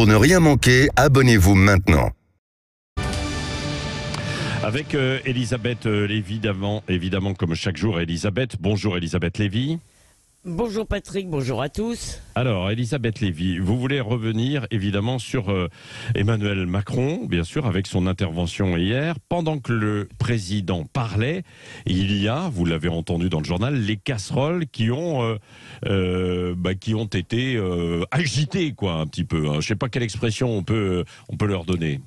Pour ne rien manquer, abonnez-vous maintenant. Avec Elisabeth Lévy, évidemment, comme chaque jour, Elisabeth. Bonjour Elisabeth Lévy. Bonjour Patrick, bonjour à tous. Alors, Elisabeth Lévy, vous voulez revenir évidemment sur Emmanuel Macron, bien sûr, avec son intervention hier. Pendant que le président parlait, il y a, vous l'avez entendu dans le journal, les casseroles qui ont été agitées, quoi, un petit peu. Hein. Je ne sais pas quelle expression on peut leur donner.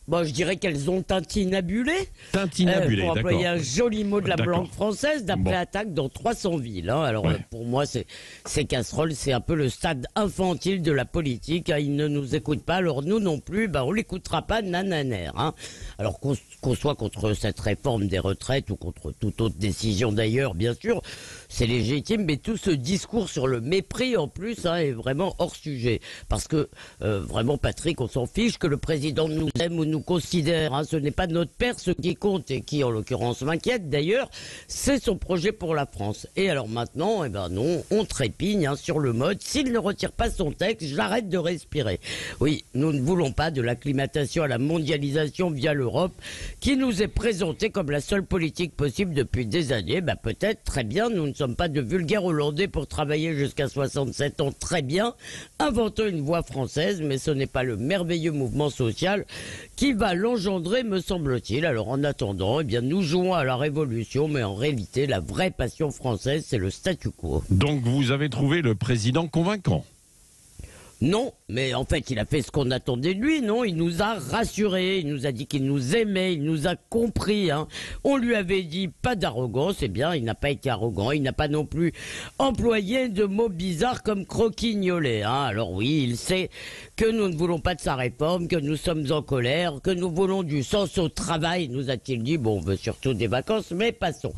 Bon, je dirais qu'elles ont tintinabulé. Tintinabulé, pour d'accord. employer un joli mot de la langue française, d'après Bon. Attaque dans 300 villes. Hein. Alors, Ouais. pour moi, ces casseroles, c'est un peu le stade infantile de la politique. Hein. Ils ne nous écoutent pas, alors nous non plus, on l'écoutera pas, nananère. Hein. Alors qu'on soit contre cette réforme des retraites ou contre toute autre décision d'ailleurs, bien sûr, c'est légitime, mais tout ce discours sur le mépris en plus est vraiment hors sujet. Parce que vraiment, Patrick, on s'en fiche que le président nous aime ou nous considère. Hein. Ce n'est pas notre père, ce qui compte et qui, en l'occurrence, m'inquiète d'ailleurs, c'est son projet pour la France. Et alors maintenant, non, on trépigne sur le mode. S'il ne retire pas son texte, j'arrête de respirer. Oui, nous ne voulons pas de l'acclimatation à la mondialisation via l'Europe, qui nous est présentée comme la seule politique possible depuis des années. Peut-être, très bien, nous ne sommes pas de vulgaires Hollandais pour travailler jusqu'à 67 ans, très bien. Inventons une voie française, mais ce n'est pas le merveilleux mouvement social qui va l'engendrer, me semble-t-il. Alors en attendant, nous jouons à la révolution, mais en réalité, la vraie passion française, c'est le statu quo. Donc vous avez trouvé le président convaincant? Non, mais en fait, il a fait ce qu'on attendait de lui, non? Il nous a rassurés, il nous a dit qu'il nous aimait, il nous a compris. Hein. On lui avait dit pas d'arrogance, eh bien, il n'a pas été arrogant, il n'a pas non plus employé de mots bizarres comme croquignoler. Hein. Alors oui, il sait que nous ne voulons pas de sa réforme, que nous sommes en colère, que nous voulons du sens au travail, nous a-t-il dit. Bon, on veut surtout des vacances, mais passons.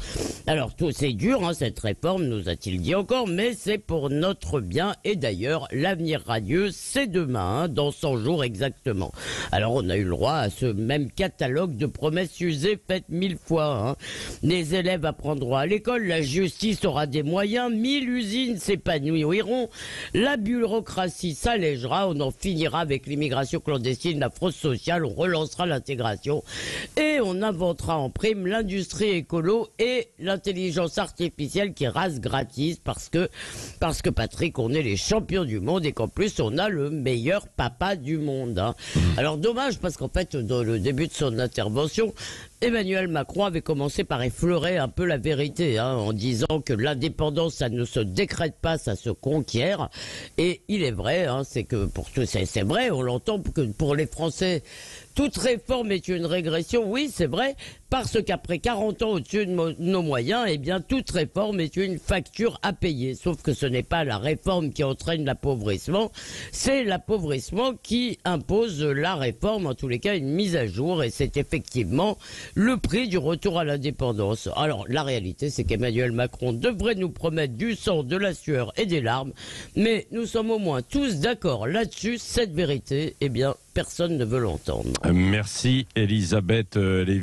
Alors, tout c'est dur, hein, cette réforme, nous a-t-il dit encore, mais c'est pour notre bien. Et d'ailleurs, l'avenir radieux, c'est demain, dans 100 jours exactement. Alors, on a eu le droit à ce même catalogue de promesses usées faites 1000 fois. Hein. Les élèves apprendront à l'école, la justice aura des moyens, 1000 usines s'épanouiront, la bureaucratie s'allégera, on en finira avec l'immigration clandestine, la fraude sociale, on relancera l'intégration et on inventera en prime l'industrie écolo et l'intelligence artificielle qui rase gratis parce que Patrick, on est les champions du monde et qu'en plus on a le meilleur papa du monde. Hein. Alors dommage parce qu'en fait dans le début de son intervention, Emmanuel Macron avait commencé par effleurer un peu la vérité, en disant que l'indépendance, ça ne se décrète pas, ça se conquiert. Et il est vrai, c'est que pour tout, c'est vrai, on l'entend que pour les Français, toute réforme est une régression. Oui, c'est vrai, parce qu'après 40 ans au-dessus de nos moyens, toute réforme est une facture à payer. Sauf que ce n'est pas la réforme qui entraîne l'appauvrissement, c'est l'appauvrissement qui impose la réforme, en tous les cas une mise à jour, et c'est effectivement le prix du retour à l'indépendance. Alors, la réalité, c'est qu'Emmanuel Macron devrait nous promettre du sang, de la sueur et des larmes, mais nous sommes au moins tous d'accord là-dessus. Cette vérité, personne ne veut l'entendre. Merci Elisabeth Lévy.